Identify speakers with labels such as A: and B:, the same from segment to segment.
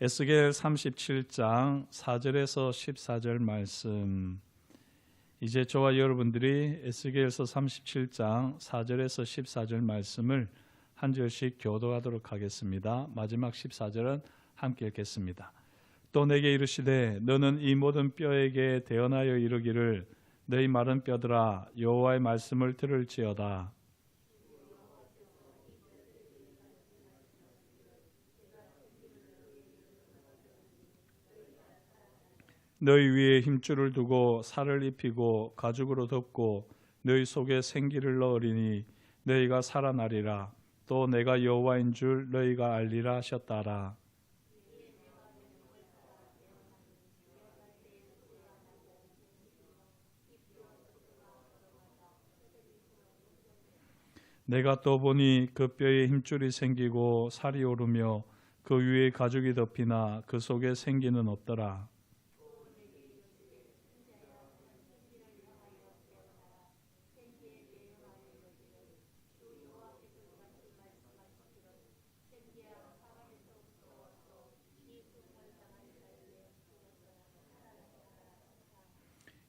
A: 에스겔 37장 4절에서 14절 말씀. 이제 저와 여러분들이 에스겔서 37장 4절에서 14절 말씀을 한 절씩 교도하도록 하겠습니다. 마지막 14절은 함께 읽겠습니다. 또 내게 이르시되 너는 이 모든 뼈에게 대언하여 이르기를 너희 마른 뼈들아 여호와의 말씀을 들을지어다. 너희 위에 힘줄을 두고 살을 입히고 가죽으로 덮고 너희 속에 생기를 넣으리니 너희가 살아나리라. 또 내가 여호와인 줄 너희가 알리라 하셨다라. 내가 또 보니 그 뼈에 힘줄이 생기고 살이 오르며 그 위에 가죽이 덮이나 그 속에 생기는 없더라.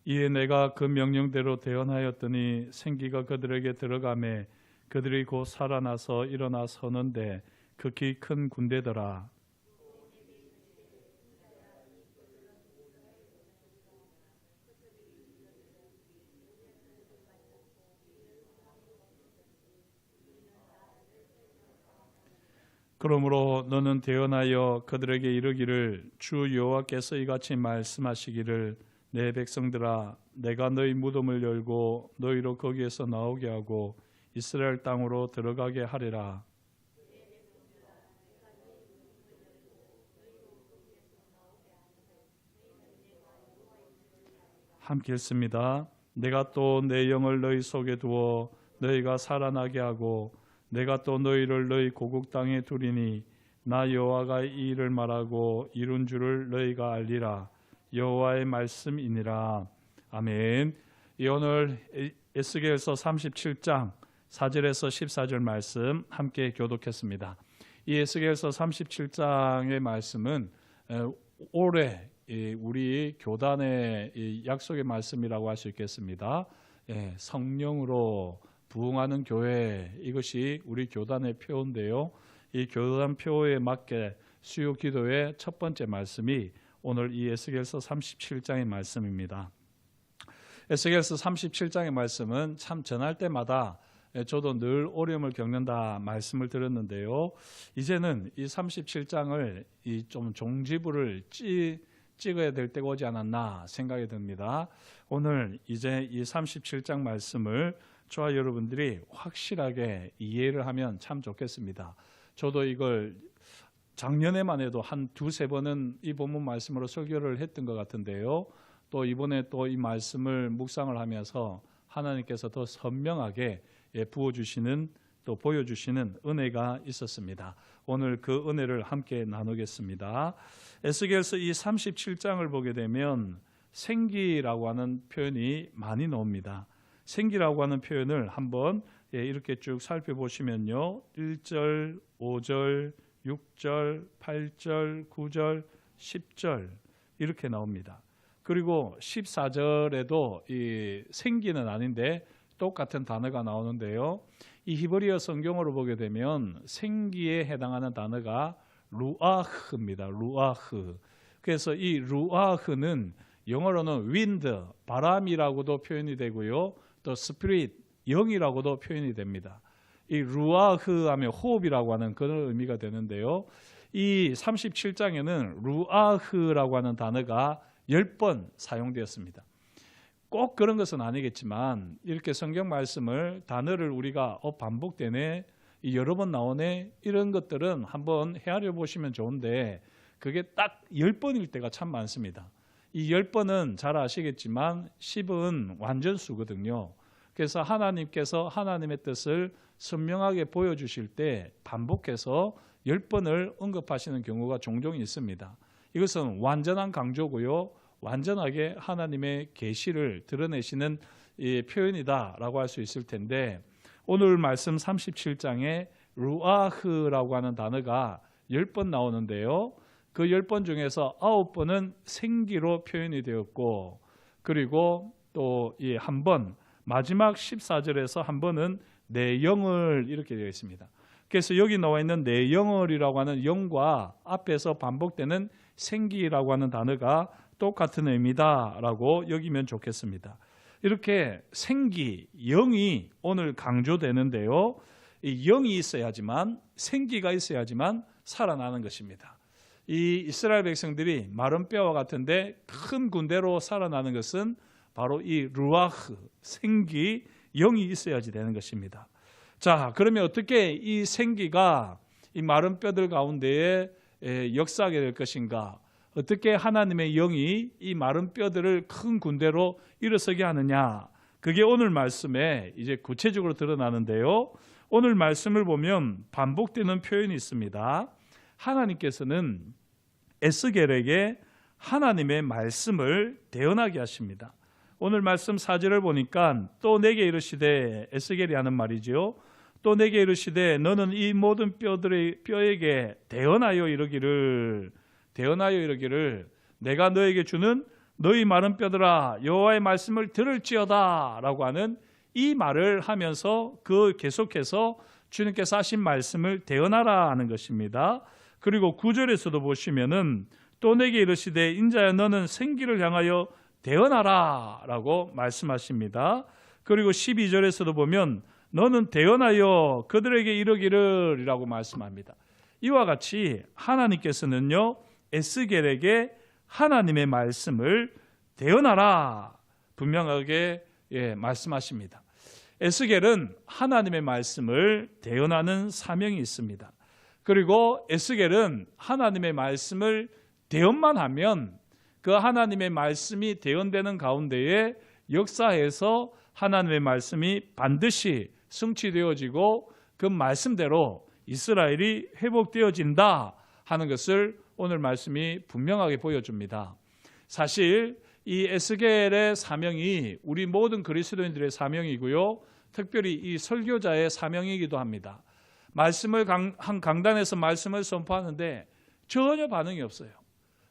A: 이에 내가 그 명령대로 대언하였더니 생기가 그들에게 들어가매 그들이 곧 살아나서 일어나 서는데 극히 큰 군대더라. 그러므로 너는 대언하여 그들에게 이르기를 주 여호와께서 이같이 말씀하시기를 내 백성들아 내가 너희 무덤을 열고 너희로 거기에서 나오게 하고 이스라엘 땅으로 들어가게 하리라. 함께 읽습니다. 내가 또 내 영을 너희 속에 두어 너희가 살아나게 하고 내가 또 너희를 너희 고국 땅에 두리니 나 여호와가 이 일을 말하고 이룬 줄을 너희가 알리라. 여호와의 말씀이니라. 아멘. 오늘 에스겔서 37장 4절에서 14절 말씀 함께 교독했습니다. 이 에스겔서 37장의 말씀은 올해 우리 교단의 약속의 말씀이라고 할 수 있겠습니다. 성령으로 부흥하는 교회, 이것이 우리 교단의 표인데요. 이 교단 표에 맞게 수요 기도의 첫 번째 말씀이 오늘 이 에스겔서 37장의 말씀입니다. 에스겔서 37장의 말씀은 참 전할 때마다 저도 늘 어려움을 겪는다 말씀을 들었는데요. 이제는 이 37장을 좀 종지부를 찍어야 될 때가 오지 않았나 생각이 듭니다. 오늘 이제 이 37장 말씀을 저와 여러분들이 확실하게 이해를 하면 참 좋겠습니다. 저도 이걸 작년에만 해도 한 두세 번은 이 본문 말씀으로 설교를 했던 것 같은데요. 또 이번에 또 이 말씀을 묵상을 하면서 하나님께서 더 선명하게 부어주시는 또 보여주시는 은혜가 있었습니다. 오늘 그 은혜를 함께 나누겠습니다. 에스겔서 이 37장을 보게 되면 생기라고 하는 표현이 많이 나옵니다. 생기라고 하는 표현을 한번 이렇게 쭉 살펴보시면요. 1절, 5절, 6절, 8절, 9절, 10절 이렇게 나옵니다. 그리고 14절에도 이 생기는 아닌데 똑같은 단어가 나오는데요. 이 히브리어 성경으로 보게 되면 생기에 해당하는 단어가 루아흐입니다. 루아흐. 그래서 이 루아흐는 영어로는 wind, 바람이라고도 표현이 되고요. 또 spirit, 영이라고도 표현이 됩니다. 이 루아흐 하면 호흡이라고 하는 그런 의미가 되는데요. 이 37장에는 루아흐라고 하는 단어가 10번 사용되었습니다. 꼭 그런 것은 아니겠지만 이렇게 성경 말씀을 단어를 우리가 반복되네, 여러 번 나오네, 이런 것들은 한번 헤아려 보시면 좋은데 그게 딱 10번일 때가 참 많습니다. 이 10번은 잘 아시겠지만 10은 완전수거든요. 그래서 하나님께서 하나님의 뜻을 선명하게 보여주실 때 반복해서 10번을 언급하시는 경우가 종종 있습니다. 이것은 완전한 강조고요. 완전하게 하나님의 계시를 드러내시는 표현이다라고 할 수 있을 텐데, 오늘 말씀 37장에 루아흐라고 하는 단어가 10번 나오는데요. 그 10번 중에서 9번은 생기로 표현이 되었고, 그리고 또 이 한 번, 마지막 14절에서 한 번은 내 영을 이렇게 되어 있습니다. 그래서 여기 나와 있는 내 영을이라고 하는 영과 앞에서 반복되는 생기라고 하는 단어가 똑같은 의미다라고 여기면 좋겠습니다. 이렇게 생기, 영이 오늘 강조되는데요. 이 영이 있어야지만, 생기가 있어야지만 살아나는 것입니다. 이 이스라엘 백성들이 마른 뼈와 같은데 큰 군대로 살아나는 것은 바로 이 루아흐, 생기, 영이 있어야지 되는 것입니다. 자, 그러면 어떻게 이 생기가 이 마른 뼈들 가운데에 역사하게 될 것인가? 어떻게 하나님의 영이 이 마른 뼈들을 큰 군대로 일어서게 하느냐? 그게 오늘 말씀에 이제 구체적으로 드러나는데요. 오늘 말씀을 보면 반복되는 표현이 있습니다. 하나님께서는 에스겔에게 하나님의 말씀을 대언하게 하십니다. 오늘 말씀 4절을 보니까 또 내게 이르시되, 에스겔이 하는 말이지요. 또 내게 이르시되 너는 이 모든 뼈에게 대언하여 이르기를 내가 너에게 주는 너희 마른 뼈들아 여호와의 말씀을 들을지어다 라고 하는 이 말을 하면서 그 계속해서 주님께서 하신 말씀을 대언하라 하는 것입니다. 그리고 9절에서도 보시면은 또 내게 이르시되 인자야 너는 생기를 향하여 대언하라 라고 말씀하십니다. 그리고 12절에서도 보면 너는 대언하여 그들에게 이르기를 이라고 말씀합니다. 이와 같이 하나님께서는요 에스겔에게 하나님의 말씀을 대언하라 분명하게 말씀하십니다. 에스겔은 하나님의 말씀을 대언하는 사명이 있습니다. 그리고 에스겔은 하나님의 말씀을 대언만 하면 그 하나님의 말씀이 대언되는 가운데에 역사에서 하나님의 말씀이 반드시 성취되어지고 그 말씀대로 이스라엘이 회복되어진다 하는 것을 오늘 말씀이 분명하게 보여줍니다. 사실 이 에스겔의 사명이 우리 모든 그리스도인들의 사명이고요. 특별히 이 설교자의 사명이기도 합니다. 말씀을 한 강단에서 말씀을 선포하는데 전혀 반응이 없어요.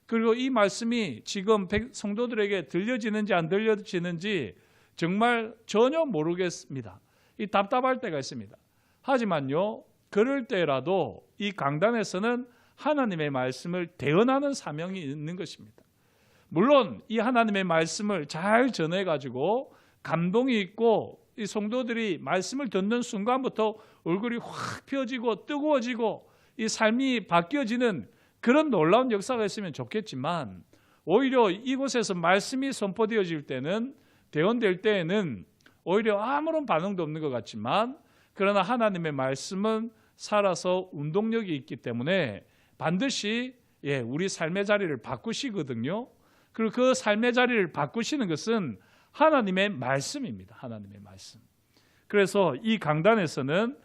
A: 그리고 이 말씀이 지금 성도들에게 들려지는지 안 들려지는지 정말 전혀 모르겠습니다. 이 답답할 때가 있습니다. 하지만요, 그럴 때라도 이 강단에서는 하나님의 말씀을 대언하는 사명이 있는 것입니다. 물론 이 하나님의 말씀을 잘 전해가지고 감동이 있고 이 성도들이 말씀을 듣는 순간부터 얼굴이 확 펴지고 뜨거워지고 이 삶이 바뀌어지는 그런 놀라운 역사가 있으면 좋겠지만 오히려 이곳에서 말씀이 선포되어질 때는 대언될 때에는 오히려 아무런 반응도 없는 것 같지만 그러나 하나님의 말씀은 살아서 운동력이 있기 때문에 반드시 우리 삶의 자리를 바꾸시거든요. 그리고 그 삶의 자리를 바꾸시는 것은 하나님의 말씀입니다. 하나님의 말씀. 그래서 이 강단에서는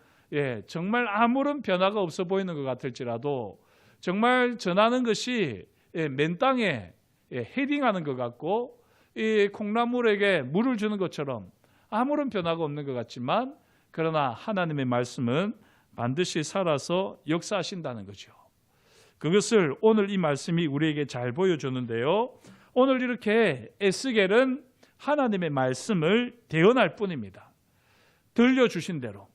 A: 정말 아무런 변화가 없어 보이는 것 같을지라도 정말 전하는 것이 맨 땅에 헤딩하는 것 같고 이 콩나물에게 물을 주는 것처럼 아무런 변화가 없는 것 같지만 그러나 하나님의 말씀은 반드시 살아서 역사하신다는 거죠. 그것을 오늘 이 말씀이 우리에게 잘 보여주는데요. 오늘 이렇게 에스겔은 하나님의 말씀을 대언할 뿐입니다. 들려주신 대로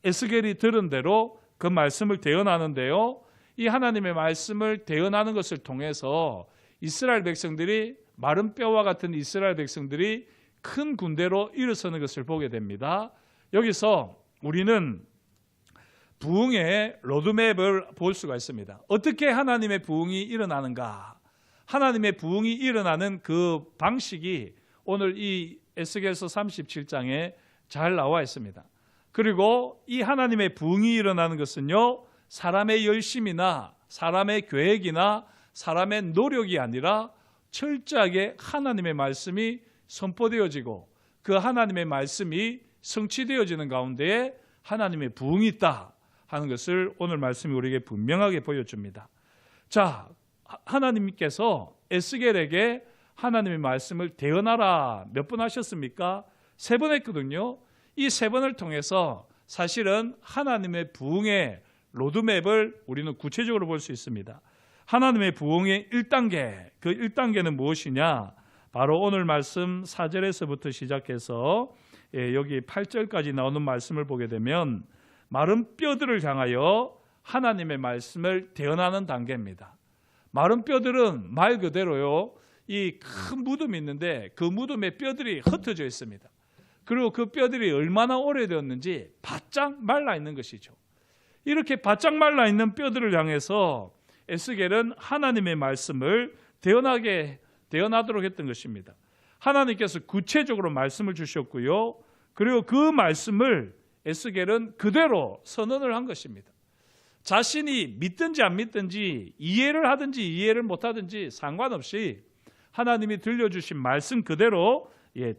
A: 에스겔이 들은 대로 그 말씀을 대언하는데요. 이 하나님의 말씀을 대언하는 것을 통해서 이스라엘 백성들이 마른 뼈와 같은 이스라엘 백성들이 큰 군대로 일어서는 것을 보게 됩니다. 여기서 우리는 부흥의 로드맵을 볼 수가 있습니다. 어떻게 하나님의 부흥이 일어나는가? 하나님의 부흥이 일어나는 그 방식이 오늘 이 에스겔서 37장에 잘 나와 있습니다. 그리고 이 하나님의 부흥이 일어나는 것은요, 사람의 열심이나 사람의 계획이나 사람의 노력이 아니라 철저하게 하나님의 말씀이 선포되어지고 그 하나님의 말씀이 성취되어지는 가운데에 하나님의 부흥이 있다 하는 것을 오늘 말씀이 우리에게 분명하게 보여줍니다. 자, 하나님께서 에스겔에게 하나님의 말씀을 대언하라 몇 번 하셨습니까? 3번 했거든요. 이 3번을 통해서 사실은 하나님의 부흥의 로드맵을 우리는 구체적으로 볼 수 있습니다. 하나님의 부흥의 1단계, 그 1단계는 무엇이냐? 바로 오늘 말씀 4절에서부터 시작해서 여기 8절까지 나오는 말씀을 보게 되면 마른 뼈들을 향하여 하나님의 말씀을 대언하는 단계입니다. 마른 뼈들은 말 그대로요, 이 큰 무덤이 있는데 그 무덤에 뼈들이 흩어져 있습니다. 그리고 그 뼈들이 얼마나 오래되었는지 바짝 말라 있는 것이죠. 이렇게 바짝 말라 있는 뼈들을 향해서 에스겔은 하나님의 말씀을 대언하도록 했던 것입니다. 하나님께서 구체적으로 말씀을 주셨고요, 그리고 그 말씀을 에스겔은 그대로 선언을 한 것입니다. 자신이 믿든지 안 믿든지, 이해를 하든지 이해를 못하든지 상관없이 하나님이 들려주신 말씀 그대로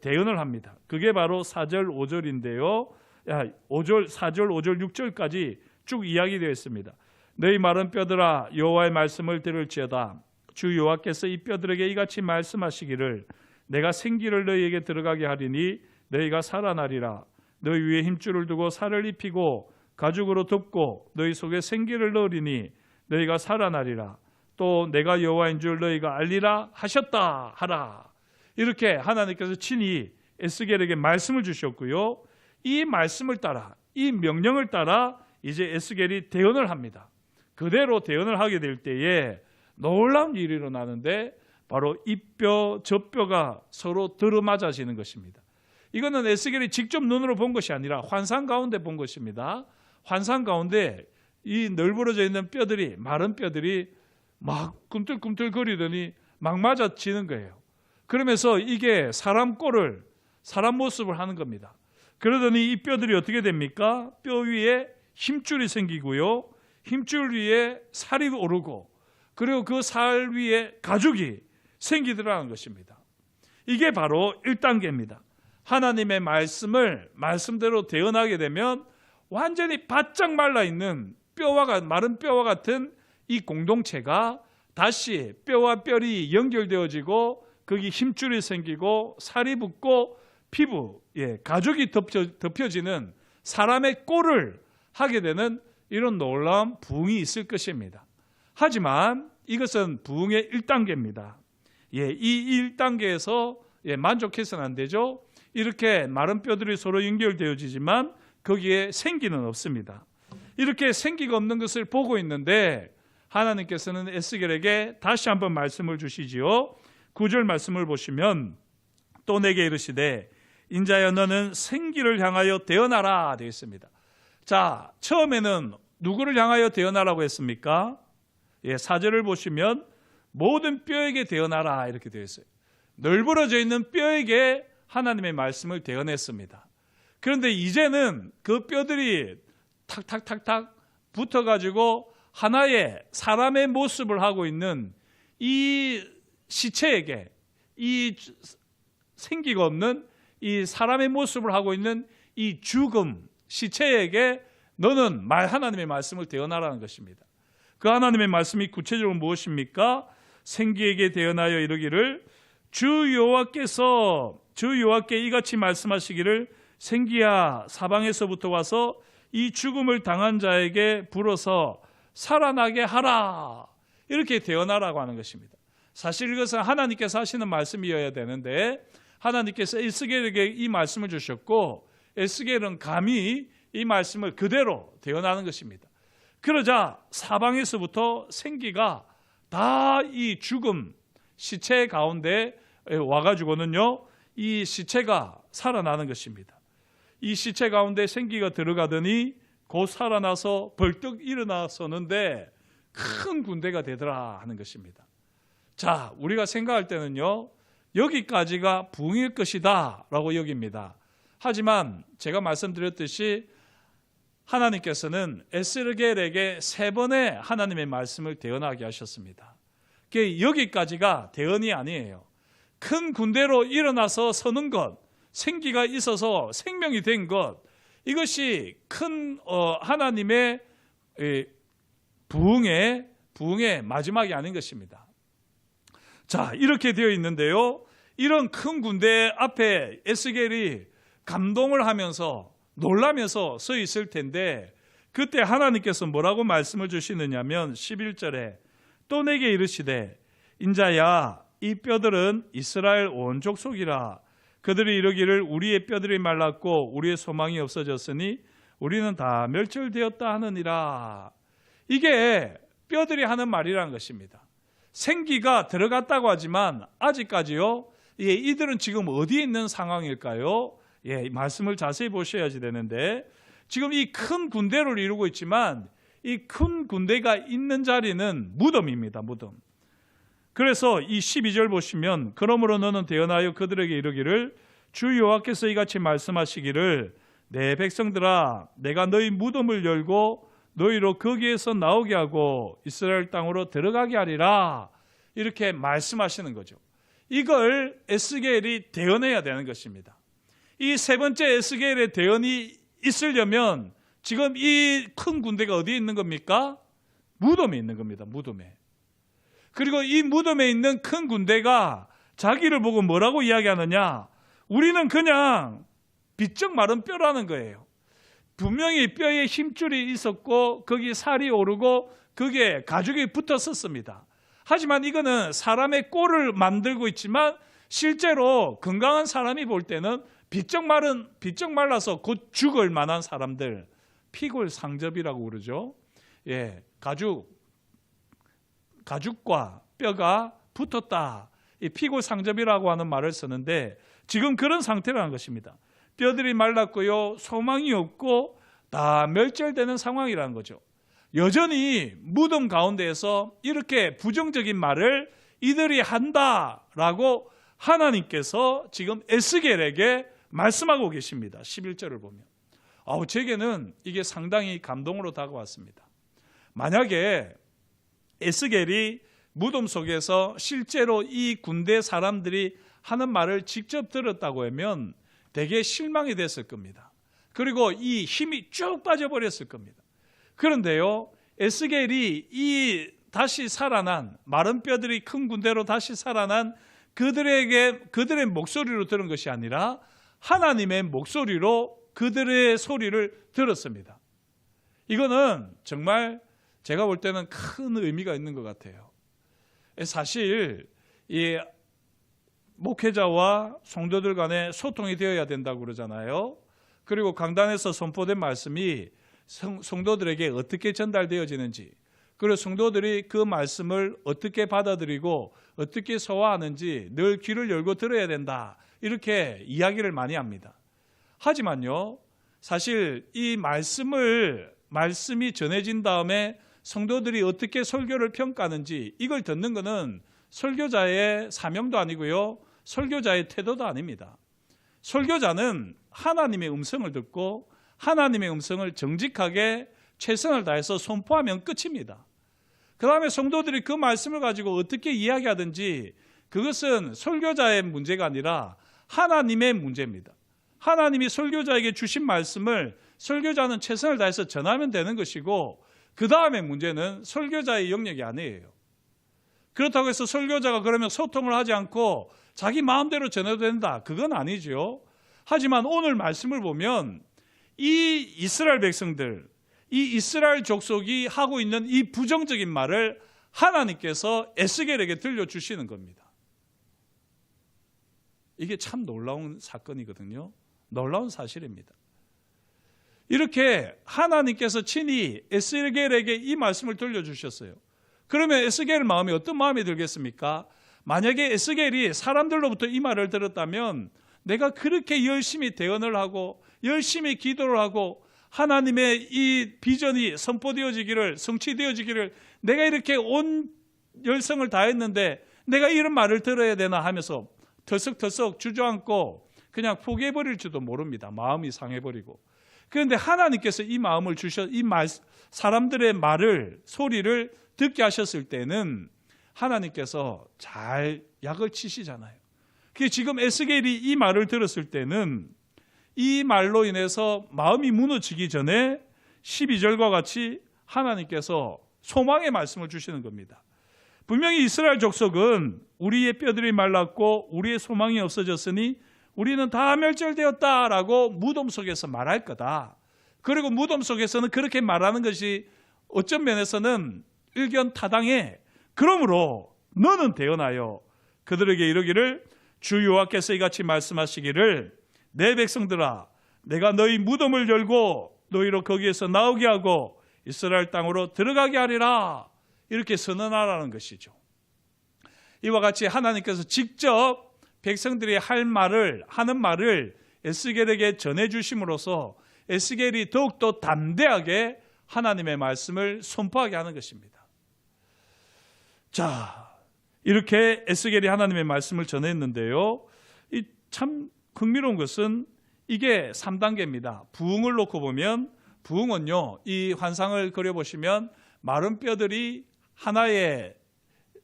A: 대언을 합니다. 그게 바로 4절 5절인데요 4절 5절 6절까지 쭉 이야기되어 있습니다. 너희 마른 뼈들아 여호와의 말씀을 들을지어다. 주 여호와께서 이 뼈들에게 이같이 말씀하시기를 내가 생기를 너희에게 들어가게 하리니 너희가 살아나리라. 너희 위에 힘줄을 두고 살을 입히고 가죽으로 덮고 너희 속에 생기를 넣으리니 너희가 살아나리라. 또 내가 여호와인 줄 너희가 알리라 하셨다 하라. 이렇게 하나님께서 친히 에스겔에게 말씀을 주셨고요, 이 말씀을 따라, 이 명령을 따라 이제 에스겔이 대언을 합니다. 그대로 대언을 하게 될 때에 놀라운 일이 일어나는데 바로 이 뼈 저 뼈가 서로 들어맞아지는 것입니다. 이거는 에스겔이 직접 눈으로 본 것이 아니라 환상 가운데 본 것입니다. 환상 가운데 이 널브러져 있는 뼈들이, 마른 뼈들이 막 꿈틀꿈틀 거리더니 막 맞아지는 거예요. 그러면서 이게 사람 꼴을, 사람 모습을 하는 겁니다. 그러더니 이 뼈들이 어떻게 됩니까? 뼈 위에 힘줄이 생기고요, 힘줄 위에 살이 오르고, 그리고 그 살 위에 가죽이 생기더라는 것입니다. 이게 바로 1단계입니다. 하나님의 말씀을 말씀대로 대언하게 되면 완전히 바짝 말라있는 마른 뼈와 같은 이 공동체가 다시 뼈와 뼈이 연결되어지고 거기 힘줄이 생기고 살이 붙고 피부, 가죽이 덮여지는 사람의 꼴을 하게 되는 이런 놀라운 부흥이 있을 것입니다. 하지만 이것은 부흥의 1단계입니다. 이 1단계에서 만족해서는 안 되죠. 이렇게 마른 뼈들이 서로 연결되어지지만 거기에 생기는 없습니다. 이렇게 생기가 없는 것을 보고 있는데 하나님께서는 에스겔에게 다시 한번 말씀을 주시지요. 9절 말씀을 보시면 또 내게 이르시되 인자여 너는 생기를 향하여 대언하라 되어 있습니다. 자, 처음에는 누구를 향하여 대언하라고 했습니까? 4절을 보시면 모든 뼈에게 대언하라 이렇게 되어 있어요. 널브러져 있는 뼈에게 하나님의 말씀을 대언했습니다. 그런데 이제는 그 뼈들이 탁탁탁탁 붙어가지고 하나의 사람의 모습을 하고 있는 이 시체에게, 이 생기가 없는 이 사람의 모습을 하고 있는 이 죽음 시체에게 너는 하나님의 말씀을 대언하라는 것입니다. 그 하나님의 말씀이 구체적으로 무엇입니까? 생기에게 대언하여 이르기를 주 여호와께 이같이 말씀하시기를 생기야 사방에서부터 와서 이 죽음을 당한 자에게 불어서 살아나게 하라. 이렇게 대언하라고 하는 것입니다. 사실 이것은 하나님께서 하시는 말씀이어야 되는데 하나님께서 에스겔에게 이 말씀을 주셨고 에스겔은 감히 이 말씀을 그대로 대언하는 것입니다. 그러자 사방에서부터 생기가 다 이 죽음 시체 가운데 와가지고는요, 이 시체가 살아나는 것입니다. 이 시체 가운데 생기가 들어가더니 곧 살아나서 벌떡 일어나서는데 큰 군대가 되더라 하는 것입니다. 자, 우리가 생각할 때는요, 여기까지가 부흥일 것이다 라고 여깁니다. 하지만 제가 말씀드렸듯이 하나님께서는 에스겔에게 3번의 하나님의 말씀을 대언하게 하셨습니다. 여기까지가 대언이 아니에요. 큰 군대로 일어나서 서는 것, 생기가 있어서 생명이 된 것, 이것이 큰 하나님의 부흥의 마지막이 아닌 것입니다. 자, 이렇게 되어 있는데요, 이런 큰 군대 앞에 에스겔이 감동을 하면서 놀라면서 서 있을 텐데 그때 하나님께서 뭐라고 말씀을 주시느냐면 11절에 또 내게 이르시되 인자야 이 뼈들은 이스라엘 온 족속이라. 그들이 이르기를 우리의 뼈들이 말랐고 우리의 소망이 없어졌으니 우리는 다 멸절되었다 하느니라. 이게 뼈들이 하는 말이라는 것입니다. 생기가 들어갔다고 하지만 아직까지요, 이들은 지금 어디에 있는 상황일까요? 말씀을 자세히 보셔야지 되는데, 지금 이 큰 군대를 이루고 있지만 이 큰 군대가 있는 자리는 무덤입니다. 무덤. 그래서 이 12절 보시면 그러므로 너는 대언하여 그들에게 이르기를 주 여호와께서 이같이 말씀하시기를 내 백성들아 내가 너희 무덤을 열고 너희로 거기에서 나오게 하고 이스라엘 땅으로 들어가게 하리라. 이렇게 말씀하시는 거죠. 이걸 에스겔이 대언해야 되는 것입니다. 이 세 번째 에스겔의 대언이 있으려면 지금 이 큰 군대가 어디에 있는 겁니까? 무덤에 있는 겁니다. 무덤에. 그리고 이 무덤에 있는 큰 군대가 자기를 보고 뭐라고 이야기하느냐? 우리는 그냥 비쩍 마른 뼈라는 거예요. 분명히 뼈에 힘줄이 있었고 거기 살이 오르고 거기에 가죽이 붙었었습니다. 하지만 이거는 사람의 꼴을 만들고 있지만 실제로 건강한 사람이 볼 때는 비쩍 말라서 곧 죽을 만한 사람들, 피골상접이라고 그러죠. 가죽과 뼈가 붙었다. 이 피골상접이라고 하는 말을 쓰는데 지금 그런 상태라는 것입니다. 뼈들이 말랐고요, 소망이 없고 다 멸절되는 상황이라는 거죠. 여전히 무덤 가운데에서 이렇게 부정적인 말을 이들이 한다라고 하나님께서 지금 에스겔에게 말씀하고 계십니다. 11절을 보면 제게는 이게 상당히 감동으로 다가왔습니다. 만약에 에스겔이 무덤 속에서 실제로 이 군대 사람들이 하는 말을 직접 들었다고 하면 되게 실망이 됐을 겁니다. 그리고 이 힘이 쭉 빠져버렸을 겁니다. 그런데요, 에스겔이 이 다시 살아난 마른 뼈들이 큰 군대로 다시 살아난 그들의 목소리로 들은 것이 아니라 하나님의 목소리로 그들의 소리를 들었습니다. 이거는 정말 제가 볼 때는 큰 의미가 있는 것 같아요. 사실 이 목회자와 성도들 간에 소통이 되어야 된다고 그러잖아요. 그리고 강단에서 선포된 말씀이 성도들에게 어떻게 전달되어지는지, 그리고 성도들이 그 말씀을 어떻게 받아들이고 어떻게 소화하는지 늘 귀를 열고 들어야 된다, 이렇게 이야기를 많이 합니다. 하지만요, 사실 이 말씀이 전해진 다음에 성도들이 어떻게 설교를 평가하는지 이걸 듣는 것은 설교자의 사명도 아니고요, 설교자의 태도도 아닙니다. 설교자는 하나님의 음성을 듣고 하나님의 음성을 정직하게 최선을 다해서 선포하면 끝입니다. 그 다음에 성도들이 그 말씀을 가지고 어떻게 이야기하든지 그것은 설교자의 문제가 아니라 하나님의 문제입니다. 하나님이 설교자에게 주신 말씀을 설교자는 최선을 다해서 전하면 되는 것이고, 그 다음에 문제는 설교자의 영역이 아니에요. 그렇다고 해서 설교자가 그러면 소통을 하지 않고 자기 마음대로 전해도 된다, 그건 아니죠. 하지만 오늘 말씀을 보면 이 이스라엘 백성들, 이 이스라엘 족속이 하고 있는 이 부정적인 말을 하나님께서 에스겔에게 들려주시는 겁니다. 이게 참 놀라운 사건이거든요. 놀라운 사실입니다. 이렇게 하나님께서 친히 에스겔에게 이 말씀을 들려주셨어요. 그러면 에스겔 마음이 어떤 마음이 들겠습니까? 만약에 에스겔이 사람들로부터 이 말을 들었다면 내가 그렇게 열심히 대언을 하고 열심히 기도를 하고 하나님의 이 비전이 선포되어지기를, 성취되어지기를 내가 이렇게 온 열성을 다했는데 내가 이런 말을 들어야 되나 하면서 덜썩덜썩 주저앉고 그냥 포기해버릴지도 모릅니다. 마음이 상해버리고. 그런데 하나님께서 이 마음을 사람들의 소리를 듣게 하셨을 때는 하나님께서 잘 약을 치시잖아요. 지금 에스겔이 이 말을 들었을 때는 이 말로 인해서 마음이 무너지기 전에 12절과 같이 하나님께서 소망의 말씀을 주시는 겁니다. 분명히 이스라엘 족속은 우리의 뼈들이 말랐고 우리의 소망이 없어졌으니 우리는 다 멸절되었다라고 무덤 속에서 말할 거다. 그리고 무덤 속에서는 그렇게 말하는 것이 어쩐 면에서는 의견 타당해. 그러므로 너는 대언하여 그들에게 이르기를 주 여호와께서 이같이 말씀하시기를 내 백성들아 내가 너희 무덤을 열고 너희로 거기에서 나오게 하고 이스라엘 땅으로 들어가게 하리라. 이렇게 선언하라는 것이죠. 이와 같이 하나님께서 직접 백성들이 하는 말을 에스겔에게 전해주심으로써 에스겔이 더욱더 담대하게 하나님의 말씀을 선포하게 하는 것입니다. 자, 이렇게 에스겔이 하나님의 말씀을 전했는데요. 참 흥미로운 것은 이게 3단계입니다. 부흥을 놓고 보면 부흥은요, 이 환상을 그려보시면 마른 뼈들이 하나의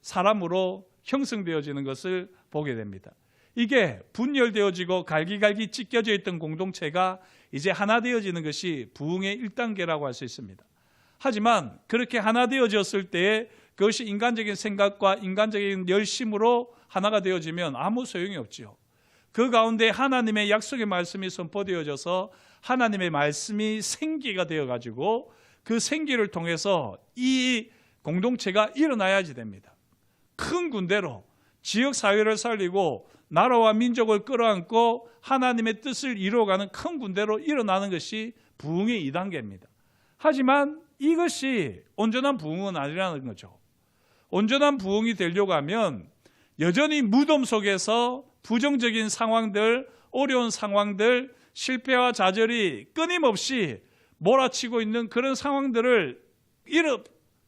A: 사람으로 형성되어지는 것을 보게 됩니다. 이게 분열되어지고 갈기갈기 찢겨져 있던 공동체가 이제 하나 되어지는 것이 부흥의 1단계라고 할 수 있습니다. 하지만 그렇게 하나 되어졌을 때에 그것이 인간적인 생각과 인간적인 열심으로 하나가 되어지면 아무 소용이 없지요. 그 가운데 하나님의 약속의 말씀이 선포되어져서 하나님의 말씀이 생기가 되어가지고 그 생기를 통해서 이 공동체가 일어나야지 됩니다. 큰 군대로 지역사회를 살리고 나라와 민족을 끌어안고 하나님의 뜻을 이루어가는 큰 군대로 일어나는 것이 부흥의 2단계입니다. 하지만 이것이 온전한 부흥은 아니라는 거죠. 온전한 부흥이 되려고 하면 여전히 무덤 속에서 부정적인 상황들, 어려운 상황들, 실패와 좌절이 끊임없이 몰아치고 있는 그런 상황들을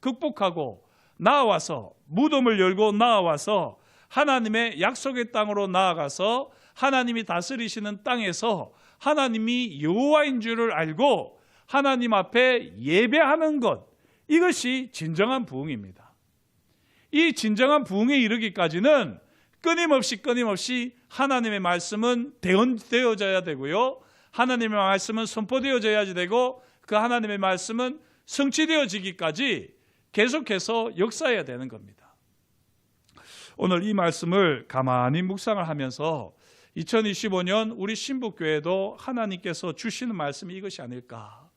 A: 극복하고 나아와서 무덤을 열고 나아와서 하나님의 약속의 땅으로 나아가서 하나님이 다스리시는 땅에서 하나님이 여호와인 줄을 알고 하나님 앞에 예배하는 것, 이것이 진정한 부흥입니다. 이 진정한 부흥에 이르기까지는 끊임없이 하나님의 말씀은 대언되어져야 되고요, 하나님의 말씀은 선포되어져야 되고 그 하나님의 말씀은 성취되어지기까지 계속해서 역사해야 되는 겁니다. 오늘 이 말씀을 가만히 묵상을 하면서 2025년 우리 신북교회도 하나님께서 주시는 말씀이 이것이 아닐까.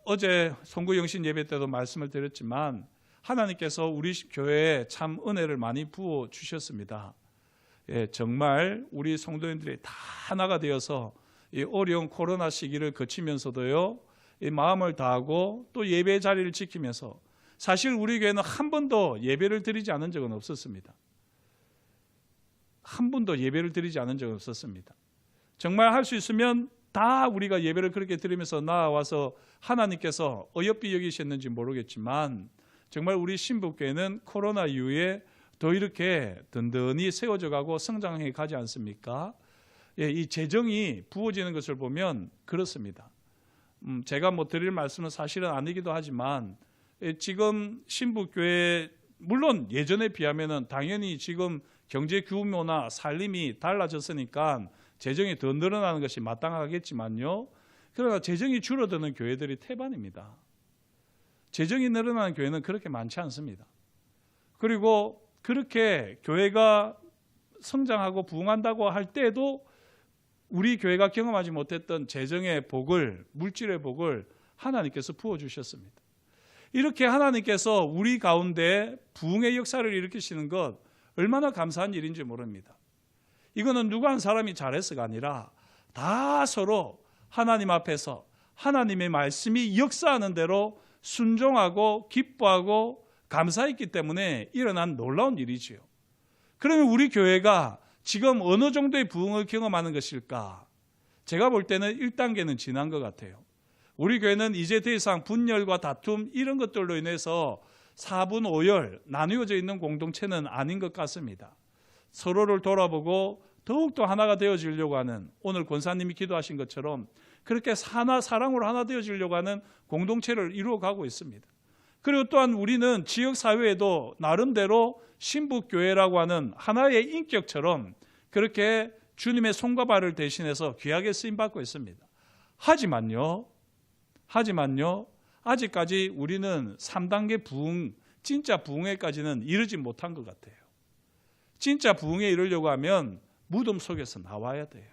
A: 어제 송구영신 예배 때도 말씀을 드렸지만 하나님께서 우리 교회에 참 은혜를 많이 부어 주셨습니다. 예, 정말 우리 성도님들이 다 하나가 되어서 이 어려운 코로나 시기를 거치면서도요, 이 마음을 다하고 또 예배 자리를 지키면서 사실 우리 교회는 한 번도 예배를 드리지 않은 적은 없었습니다. 한 번도 예배를 드리지 않은 적은 없었습니다. 정말 할 수 있으면 다 우리가 예배를 그렇게 드리면서 나와서 하나님께서 어여삐 여기셨는지 모르겠지만 정말 우리 신북교회는 코로나 이후에 더 이렇게 든든히 세워져 가고 성장해 가지 않습니까? 예, 이 재정이 부어지는 것을 보면 그렇습니다. 제가 드릴 말씀은 사실은 아니기도 하지만 지금 신북교회 물론 예전에 비하면은 당연히 지금 경제 규모나 살림이 달라졌으니까 재정이 더 늘어나는 것이 마땅하겠지만요. 그러나 재정이 줄어드는 교회들이 태반입니다. 재정이 늘어나는 교회는 그렇게 많지 않습니다. 그리고 그렇게 교회가 성장하고 부흥한다고 할 때에도 우리 교회가 경험하지 못했던 재정의 복을, 물질의 복을 하나님께서 부어주셨습니다. 이렇게 하나님께서 우리 가운데 부흥의 역사를 일으키시는 것 얼마나 감사한 일인지 모릅니다. 이거는 누구 한 사람이 잘해서가 아니라 다 서로 하나님 앞에서 하나님의 말씀이 역사하는 대로 순종하고 기뻐하고 감사했기 때문에 일어난 놀라운 일이지요. 그러면 우리 교회가 지금 어느 정도의 부흥을 경험하는 것일까? 제가 볼 때는 1단계는 지난 것 같아요. 우리 교회는 이제 더 이상 분열과 다툼 이런 것들로 인해서 4분 5열 나누어져 있는 공동체는 아닌 것 같습니다. 서로를 돌아보고 더욱더 하나가 되어지려고 하는, 오늘 권사님이 기도하신 것처럼 그렇게 사랑으로 하나 되어지려고 하는 공동체를 이루어가고 있습니다. 그리고 또한 우리는 지역사회에도 나름대로 신북교회라고 하는 하나의 인격처럼 그렇게 주님의 손과 발을 대신해서 귀하게 쓰임받고 있습니다. 하지만요, 아직까지 우리는 3단계 부흥, 진짜 부흥에까지는 이르지 못한 것 같아요. 진짜 부흥에 이르려고 하면 무덤 속에서 나와야 돼요.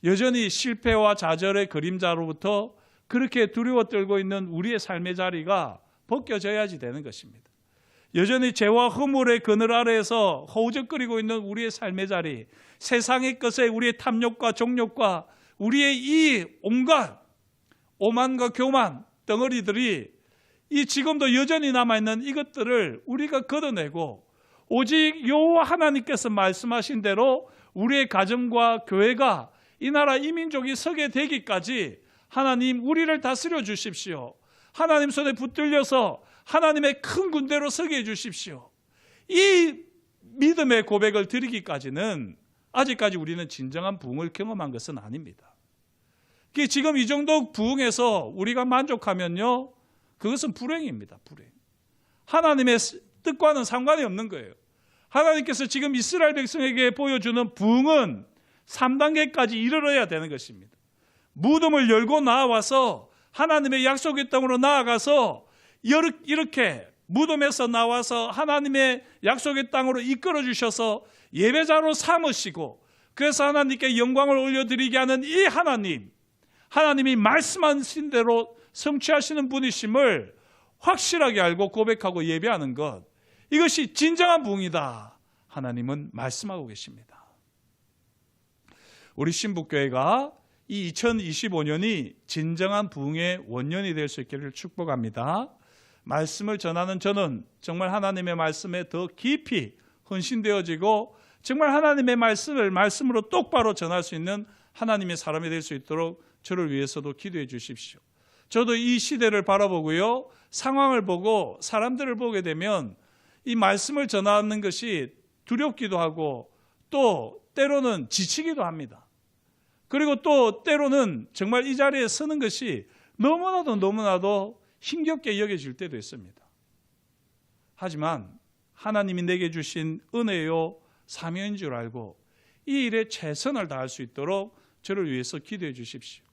A: 여전히 실패와 좌절의 그림자로부터 그렇게 두려워 떨고 있는 우리의 삶의 자리가 벗겨져야지 되는 것입니다. 여전히 죄와 허물의 그늘 아래에서 허우적거리고 있는 우리의 삶의 자리, 세상의 것에 우리의 탐욕과 정욕과 우리의 이 온갖 오만과 교만 덩어리들이 이 지금도 여전히 남아있는 이것들을 우리가 걷어내고 오직 여호와 하나님께서 말씀하신 대로 우리의 가정과 교회가 이 나라 이 민족이 서게 되기까지 하나님 우리를 다스려 주십시오. 하나님 손에 붙들려서 하나님의 큰 군대로 서게 해주십시오. 이 믿음의 고백을 드리기까지는 아직까지 우리는 진정한 부흥을 경험한 것은 아닙니다. 지금 이 정도 부흥에서 우리가 만족하면요, 그것은 불행입니다. 불행. 하나님의 뜻과는 상관이 없는 거예요. 하나님께서 지금 이스라엘 백성에게 보여주는 부흥은 3단계까지 이르러야 되는 것입니다. 무덤을 열고 나와서 하나님의 약속의 땅으로 나아가서 이렇게 무덤에서 나와서 하나님의 약속의 땅으로 이끌어 주셔서 예배자로 삼으시고 그래서 하나님께 영광을 올려드리게 하는 이 하나님이 말씀하신 대로 성취하시는 분이심을 확실하게 알고 고백하고 예배하는 것, 이것이 진정한 부흥이다. 하나님은 말씀하고 계십니다. 우리 신북교회가 이 2025년이 진정한 부흥의 원년이 될 수 있기를 축복합니다. 말씀을 전하는 저는 정말 하나님의 말씀에 더 깊이 헌신되어지고 정말 하나님의 말씀을 말씀으로 똑바로 전할 수 있는 하나님의 사람이 될 수 있도록 저를 위해서도 기도해 주십시오. 저도 이 시대를 바라보고요, 상황을 보고 사람들을 보게 되면 이 말씀을 전하는 것이 두렵기도 하고 또 때로는 지치기도 합니다. 그리고 또 때로는 정말 이 자리에 서는 것이 너무나도 힘겹게 여겨질 때도 있습니다. 하지만 하나님이 내게 주신 은혜요 사명인 줄 알고 이 일에 최선을 다할 수 있도록 저를 위해서 기도해 주십시오.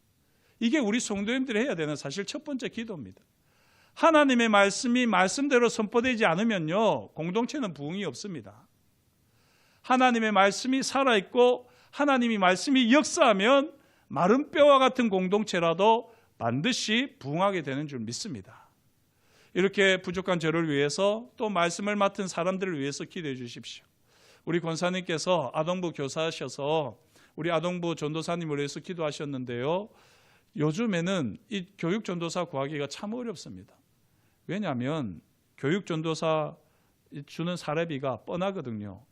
A: 이게 우리 성도님들이 해야 되는 사실 첫 번째 기도입니다. 하나님의 말씀이 말씀대로 선포되지 않으면요, 공동체는 부흥이 없습니다. 하나님의 말씀이 살아있고 하나님이 말씀이 역사하면 마른 뼈와 같은 공동체라도 반드시 부흥하게 되는 줄 믿습니다. 이렇게 부족한 저를 위해서 또 말씀을 맡은 사람들을 위해서 기도해 주십시오. 우리 권사님께서 아동부 교사하셔서 우리 아동부 전도사님을 위해서 기도하셨는데요, 요즘에는 이 교육 전도사 구하기가 참 어렵습니다. 왜냐하면 교육 전도사 주는 사례비가 뻔하거든요.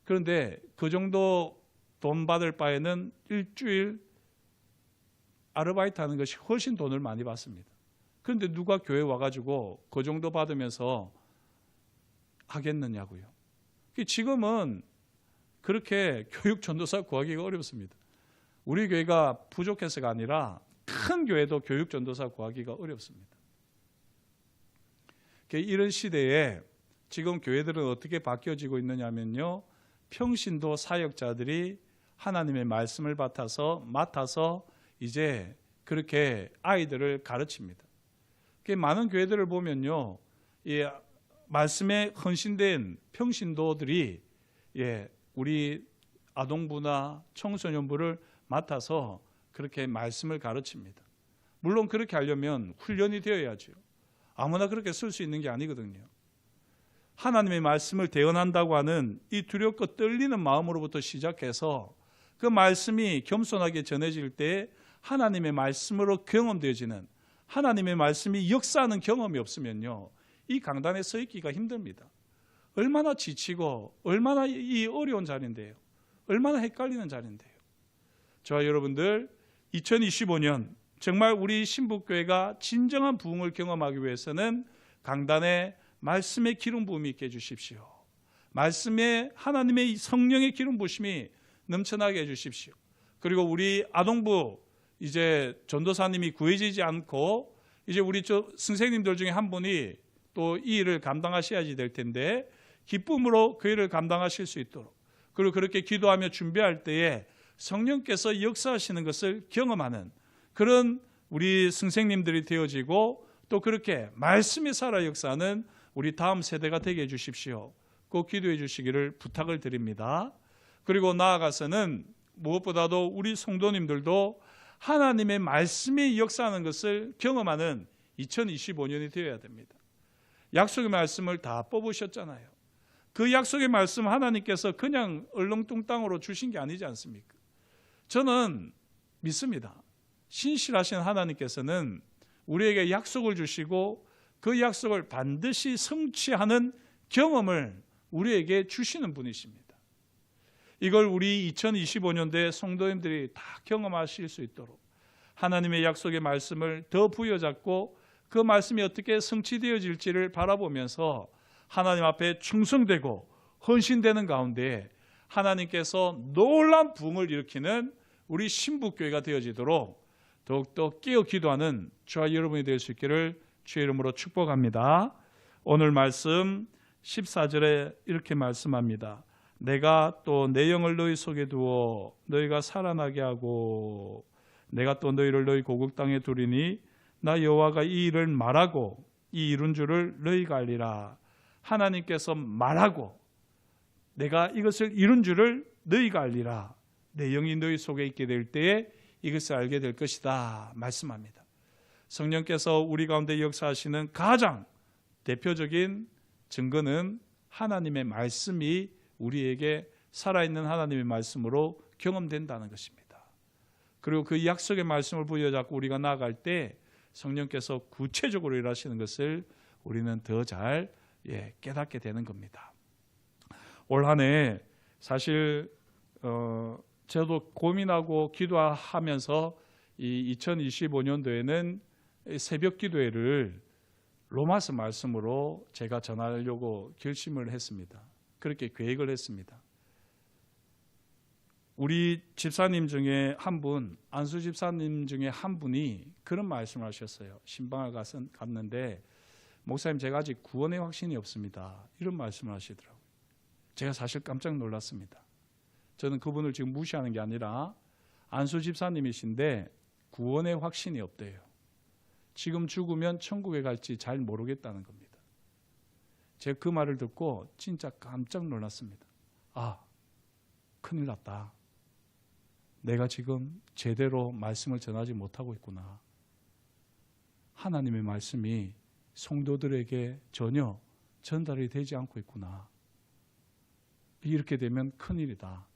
A: 그런데 그 정도 돈 받을 바에는 일주일 아르바이트 하는 것이 훨씬 돈을 많이 받습니다. 그런데 누가 교회 와가지고 그 정도 받으면서 하겠느냐고요. 지금은 그렇게 교육 전도사 구하기가 어렵습니다. 우리 교회가 부족해서가 아니라 큰 교회도 교육 전도사 구하기가 어렵습니다. 이런 시대에 지금 교회들은 어떻게 바뀌어지고 있느냐면요, 평신도 사역자들이 하나님의 말씀을 맡아서 이제 그렇게 아이들을 가르칩니다. 많은 교회들을 보면요, 이 말씀에 헌신된 평신도들이 우리 아동부나 청소년부를 맡아서 그렇게 말씀을 가르칩니다. 물론 그렇게 하려면 훈련이 되어야죠. 아무나 그렇게 쓸 수 있는 게 아니거든요. 하나님의 말씀을 대언한다고 하는 이 두렵고 떨리는 마음으로부터 시작해서 그 말씀이 겸손하게 전해질 때 하나님의 말씀으로 경험되어지는, 하나님의 말씀이 역사하는 경험이 없으면요, 이 강단에 서 있기가 힘듭니다. 얼마나 지치고 얼마나 이 어려운 자리인데요, 얼마나 헷갈리는 자리인데요. 저와 여러분들 2025년 정말 우리 신북교회가 진정한 부흥을 경험하기 위해서는 강단에 말씀의 기름 부음이 있게 해주십시오. 말씀에 하나님의 성령의 기름 부심이 넘쳐나게 해주십시오. 그리고 우리 아동부 이제 전도사님이 구해지지 않고 이제 우리 선생님들 중에 한 분이 또 이 일을 감당하셔야지 될 텐데 기쁨으로 그 일을 감당하실 수 있도록, 그리고 그렇게 기도하며 준비할 때에 성령께서 역사하시는 것을 경험하는 그런 우리 선생님들이 되어지고 또 그렇게 말씀이 살아 역사하는 우리 다음 세대가 되게 해주십시오. 꼭 기도해 주시기를 부탁을 드립니다. 그리고 나아가서는 무엇보다도 우리 성도님들도 하나님의 말씀이 역사하는 것을 경험하는 2025년이 되어야 됩니다. 약속의 말씀을 다 뽑으셨잖아요. 그 약속의 말씀 하나님께서 그냥 얼렁뚱땅으로 주신 게 아니지 않습니까? 저는 믿습니다. 신실하신 하나님께서는 우리에게 약속을 주시고 그 약속을 반드시 성취하는 경험을 우리에게 주시는 분이십니다. 이걸 우리 2025년도에 성도님들이 다 경험하실 수 있도록 하나님의 약속의 말씀을 더 부여잡고 그 말씀이 어떻게 성취되어질지를 바라보면서 하나님 앞에 충성되고 헌신되는 가운데 하나님께서 놀라운 부흥을 일으키는 우리 신부교회가 되어지도록 더욱더 깨어 기도하는 저와 여러분이 될 수 있기를 주의 이름으로 축복합니다. 오늘 말씀 14절에 이렇게 말씀합니다. 내가 또 내 영을 너희 속에 두어 너희가 살아나게 하고 내가 또 너희를 너희 고국 땅에 두리니 나 여호와가 이 일을 말하고 이 이룬 줄을 너희가 알리라. 하나님께서 말하고 내가 이것을 이룬 줄을 너희가 알리라. 내 영이 너희 속에 있게 될 때에 이것을 알게 될 것이다 말씀합니다. 성령께서 우리 가운데 역사하시는 가장 대표적인 증거는 하나님의 말씀이 우리에게 살아있는 하나님의 말씀으로 경험된다는 것입니다. 그리고 그 약속의 말씀을 부여잡고 우리가 나아갈 때 성령께서 구체적으로 일하시는 것을 우리는 더 잘 깨닫게 되는 겁니다. 올 한 해 사실 저도 고민하고 기도하면서 이 2025년도에는 새벽 기도회를 로마서 말씀으로 제가 전하려고 결심을 했습니다. 그렇게 계획을 했습니다. 우리 집사님 중에 한 분, 안수 집사님 중에 한 분이 그런 말씀을 하셨어요. 신방을 갔는데 목사님 제가 아직 구원의 확신이 없습니다. 이런 말씀을 하시더라고요. 제가 사실 깜짝 놀랐습니다. 저는 그분을 지금 무시하는 게 아니라 안수 집사님이신데 구원의 확신이 없대요. 지금 죽으면 천국에 갈지 잘 모르겠다는 겁니다. 제가 그 말을 듣고 진짜 깜짝 놀랐습니다. 아, 큰일 났다. 내가 지금 제대로 말씀을 전하지 못하고 있구나. 하나님의 말씀이 성도들에게 전혀 전달이 되지 않고 있구나. 이렇게 되면 큰일이다.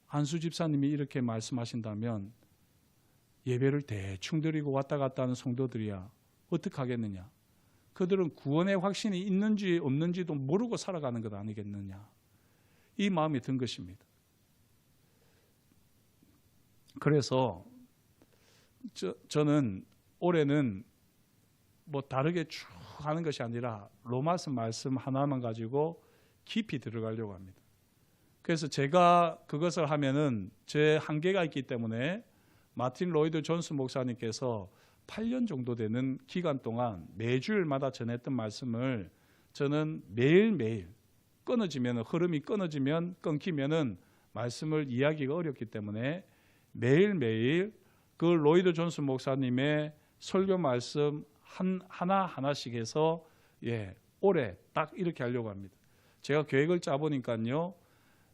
A: 안수 집사님이 이렇게 말씀하신다면 예배를 대충 드리고 왔다 갔다 하는 성도들이야 어떻게 하겠느냐. 그들은 구원의 확신이 있는지 없는지도 모르고 살아가는 것 아니겠느냐. 이 마음이 든 것입니다. 그래서 저는 올해는 뭐 다르게 쭉 하는 것이 아니라 로마서 말씀 하나만 가지고 깊이 들어가려고 합니다. 그래서 제가 그것을 하면은 제 한계가 있기 때문에 마틴 로이드 존스 목사님께서 8년 정도 되는 기간 동안 매주일마다 전했던 말씀을 저는 매일매일 흐름이 끊어지면 끊기면은 말씀을 이해하기가 어렵기 때문에 매일매일 그 로이드 존스 목사님의 설교 말씀 하나씩 해서 올해 딱 이렇게 하려고 합니다. 제가 계획을 짜보니까요.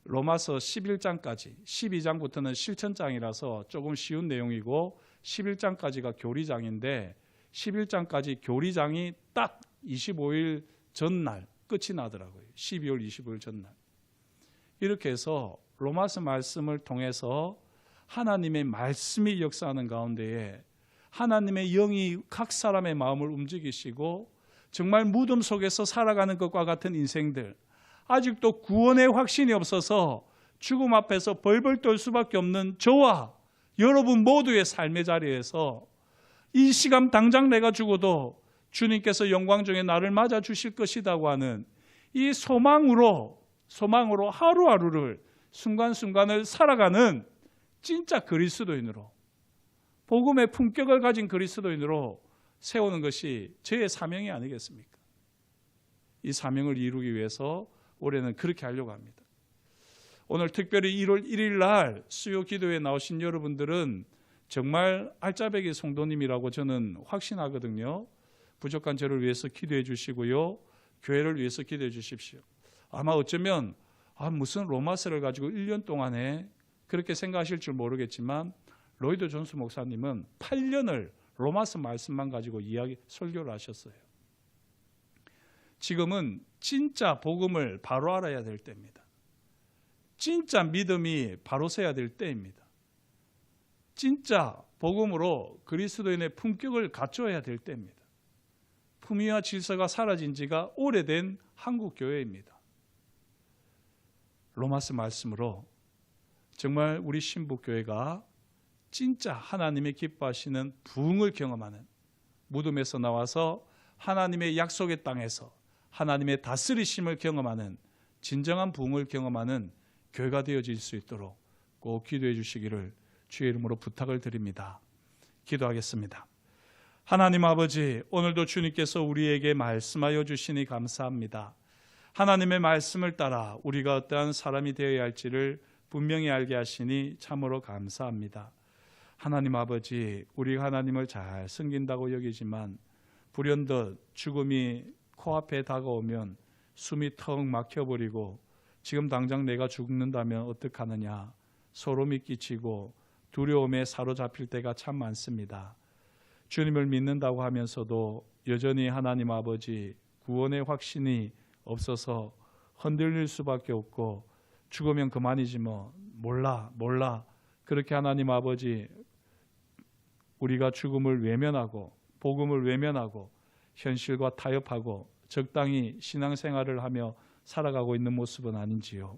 A: 로마서 11장까지 12장부터는 실천장이라서 조금 쉬운 내용이고 11장까지가 교리장인데 11장까지 교리장이 딱 25일 전날 끝이 나더라고요. 12월 25일 전날. 이렇게 해서 로마서 말씀을 통해서 하나님의 말씀이 역사하는 가운데에 하나님의 영이 각 사람의 마음을 움직이시고 정말 무덤 속에서 살아가는 것과 같은 인생들, 아직도 구원의 확신이 없어서 죽음 앞에서 벌벌 떨 수밖에 없는 저와 여러분 모두의 삶의 자리에서 이 시간 당장 내가 죽어도 주님께서 영광 중에 나를 맞아 주실 것이라고 하는 이 소망으로 하루하루를 순간순간을 살아가는 진짜 그리스도인으로, 복음의 품격을 가진 그리스도인으로 세우는 것이 저의 사명이 아니겠습니까? 이 사명을 이루기 위해서 올해는 그렇게 하려고 합니다. 오늘 특별히 1월 1일 날 수요 기도에 나오신 여러분들은 정말 알짜배기 성도님이라고 저는 확신하거든요. 부족한 저를 위해서 기도해 주시고요. 교회를 위해서 기도해 주십시오. 아마 어쩌면 무슨 로마서를 가지고 1년 동안에 그렇게 생각하실 줄 모르겠지만 로이드 존스 목사님은 8년을 로마서 말씀만 가지고 설교를 하셨어요. 지금은 진짜 복음을 바로 알아야 될 때입니다. 진짜 믿음이 바로 서야 될 때입니다. 진짜 복음으로 그리스도인의 품격을 갖춰야 될 때입니다. 품위와 질서가 사라진 지가 오래된 한국 교회입니다. 로마서 말씀으로 정말 우리 신북교회가 진짜 하나님의 기뻐하시는 부흥을 경험하는, 무덤에서 나와서 하나님의 약속의 땅에서 하나님의 다스리심을 경험하는, 진정한 부흥을 경험하는 교회가 되어질 수 있도록 꼭 기도해 주시기를 주의 이름으로 부탁을 드립니다. 기도하겠습니다. 하나님 아버지, 오늘도 주님께서 우리에게 말씀하여 주시니 감사합니다. 하나님의 말씀을 따라 우리가 어떠한 사람이 되어야 할지를 분명히 알게 하시니 참으로 감사합니다. 하나님 아버지, 우리가 하나님을 잘 섬긴다고 여기지만 불현듯 죽음이 코앞에 다가오면 숨이 턱 막혀버리고 지금 당장 내가 죽는다면 어떡하느냐 소름이 끼치고 두려움에 사로잡힐 때가 참 많습니다. 주님을 믿는다고 하면서도 여전히 하나님 아버지 구원의 확신이 없어서 흔들릴 수밖에 없고 죽으면 그만이지 뭐 몰라 그렇게 하나님 아버지 우리가 죽음을 외면하고 복음을 외면하고 현실과 타협하고 적당히 신앙생활을 하며 살아가고 있는 모습은 아닌지요.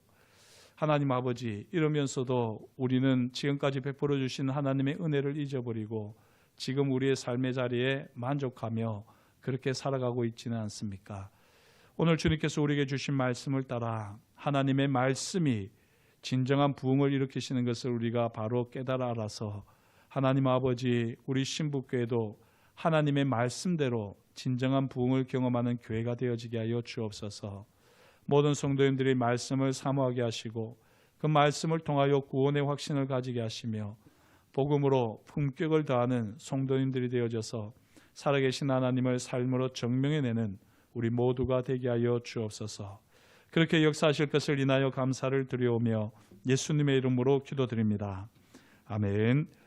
A: 하나님 아버지, 이러면서도 우리는 지금까지 베풀어 주신 하나님의 은혜를 잊어버리고 지금 우리의 삶의 자리에 만족하며 그렇게 살아가고 있지는 않습니까? 오늘 주님께서 우리에게 주신 말씀을 따라 하나님의 말씀이 진정한 부흥을 일으키시는 것을 우리가 바로 깨달아 알아서 하나님 아버지, 우리 신북교회도 하나님의 말씀대로 진정한 부흥을 경험하는 교회가 되어지게 하여 주옵소서. 모든 성도님들이 말씀을 사모하게 하시고 그 말씀을 통하여 구원의 확신을 가지게 하시며 복음으로 품격을 더하는 성도님들이 되어져서 살아계신 하나님을 삶으로 증명해내는 우리 모두가 되게 하여 주옵소서. 그렇게 역사하실 것을 인하여 감사를 드리오며 예수님의 이름으로 기도드립니다. 아멘.